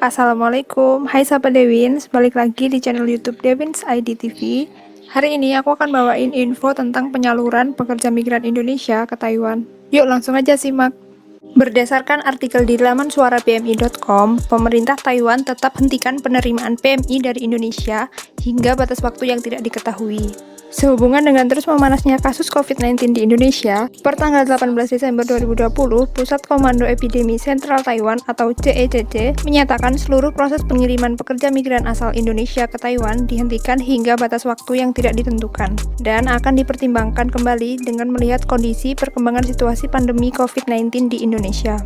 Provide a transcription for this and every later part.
Assalamualaikum, hai sahabat Dewins, balik lagi di channel YouTube Dewins ID TV. Hari ini aku akan bawain info tentang penyaluran pekerja migran Indonesia ke Taiwan. Yuk langsung aja simak. Berdasarkan artikel di laman suarapmi.com, pemerintah Taiwan tetap hentikan penerimaan PMI dari Indonesia hingga batas waktu yang tidak diketahui. Sehubungan dengan terus memanasnya kasus COVID-19 di Indonesia, per tanggal 18 Desember 2020, Pusat Komando Epidemi Sentral Taiwan atau CECC menyatakan seluruh proses pengiriman pekerja migran asal Indonesia ke Taiwan dihentikan hingga batas waktu yang tidak ditentukan dan akan dipertimbangkan kembali dengan melihat kondisi perkembangan situasi pandemi COVID-19 di Indonesia.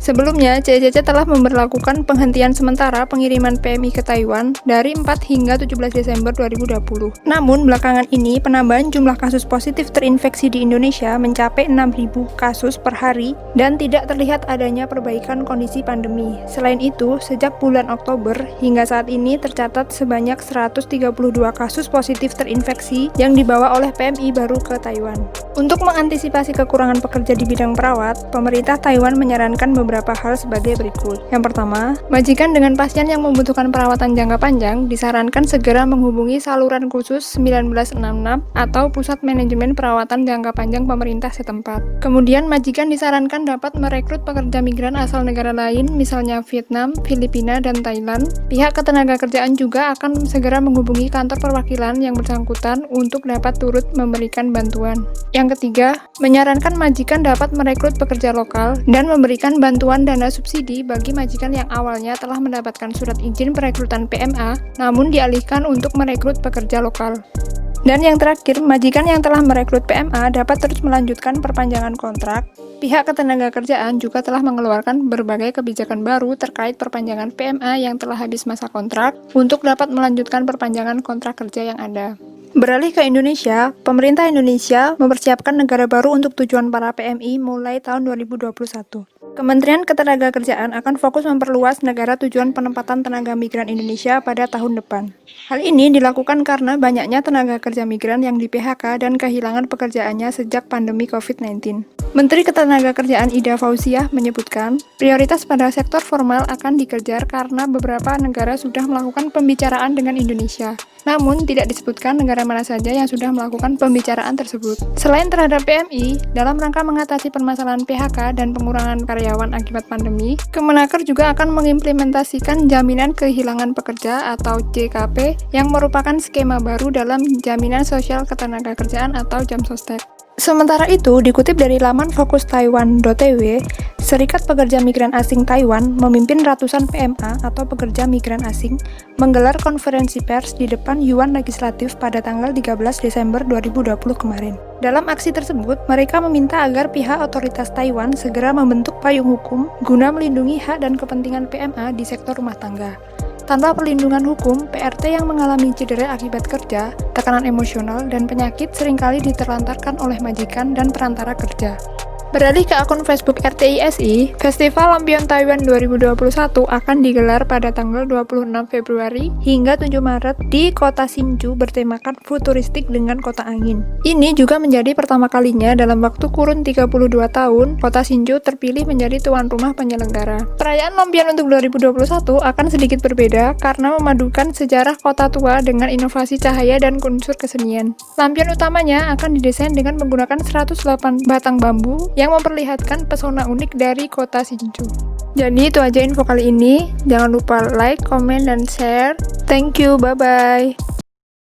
Sebelumnya, CECC telah memberlakukan penghentian sementara pengiriman PMI ke Taiwan dari 4 hingga 17 Desember 2020. Namun, belakangan ini penambahan jumlah kasus positif terinfeksi di Indonesia mencapai 6.000 kasus per hari dan tidak terlihat adanya perbaikan kondisi pandemi. Selain itu, sejak bulan Oktober hingga saat ini tercatat sebanyak 132 kasus positif terinfeksi yang dibawa oleh PMI baru ke Taiwan. Untuk mengantisipasi kekurangan pekerja di bidang perawat, pemerintah Taiwan menyarankan beberapa hal sebagai berikut. Yang pertama, majikan dengan pasien yang membutuhkan perawatan jangka panjang disarankan segera menghubungi saluran khusus 1966 atau Pusat Manajemen Perawatan Jangka Panjang pemerintah setempat. Kemudian, majikan disarankan dapat merekrut pekerja migran asal negara lain, misalnya Vietnam, Filipina, dan Thailand. Pihak ketenagakerjaan juga akan segera menghubungi kantor perwakilan yang bersangkutan untuk dapat turut memberikan bantuan. Yang ketiga, menyarankan majikan dapat merekrut pekerja lokal dan memberikan bantuan dana subsidi bagi majikan yang awalnya telah mendapatkan surat izin perekrutan PMA, namun dialihkan untuk merekrut pekerja lokal. Dan yang terakhir, majikan yang telah merekrut PMA dapat terus melanjutkan perpanjangan kontrak. Pihak ketenagakerjaan juga telah mengeluarkan berbagai kebijakan baru terkait perpanjangan PMA yang telah habis masa kontrak untuk dapat melanjutkan perpanjangan kontrak kerja yang ada. Beralih ke Indonesia, pemerintah Indonesia mempersiapkan negara baru untuk tujuan para PMI mulai tahun 2021. Kementerian Ketenagakerjaan akan fokus memperluas negara tujuan penempatan tenaga migran Indonesia pada tahun depan. Hal ini dilakukan karena banyaknya tenaga kerja migran yang di-PHK dan kehilangan pekerjaannya sejak pandemi COVID-19. Menteri Ketenagakerjaan Ida Fauziah menyebutkan, prioritas pada sektor formal akan dikejar karena beberapa negara sudah melakukan pembicaraan dengan Indonesia. Namun, tidak disebutkan negara mana saja yang sudah melakukan pembicaraan tersebut. Selain terhadap PMI, dalam rangka mengatasi permasalahan PHK dan pengurangan karyawan akibat pandemi, Kemenaker juga akan mengimplementasikan jaminan kehilangan pekerja atau JKP yang merupakan skema baru dalam jaminan sosial ketenagakerjaan atau JAMSOSTEK. Sementara itu, dikutip dari laman fokustaiwan.tw, Serikat Pekerja Migran Asing Taiwan memimpin ratusan PMA atau pekerja migran asing menggelar konferensi pers di depan Yuan Legislatif pada tanggal 13 Desember 2020 kemarin. Dalam aksi tersebut, mereka meminta agar pihak otoritas Taiwan segera membentuk payung hukum guna melindungi hak dan kepentingan PMA di sektor rumah tangga. Tanpa perlindungan hukum, PRT yang mengalami cedera akibat kerja, tekanan emosional, dan penyakit seringkali diterlantarkan oleh majikan dan perantara kerja. Beralih ke akun Facebook RTISI, Festival Lampion Taiwan 2021 akan digelar pada tanggal 26 Februari hingga 7 Maret di kota Hsinchu bertemakan futuristik dengan kota angin. Ini juga menjadi pertama kalinya dalam waktu kurun 32 tahun, kota Hsinchu terpilih menjadi tuan rumah penyelenggara. Perayaan Lampion untuk 2021 akan sedikit berbeda karena memadukan sejarah kota tua dengan inovasi cahaya dan unsur kesenian. Lampion utamanya akan didesain dengan menggunakan 108 batang bambu yang memperlihatkan pesona unik dari kota Hsinchu. Jadi itu aja info kali ini. Jangan lupa like, comment, dan share. Thank you, bye-bye.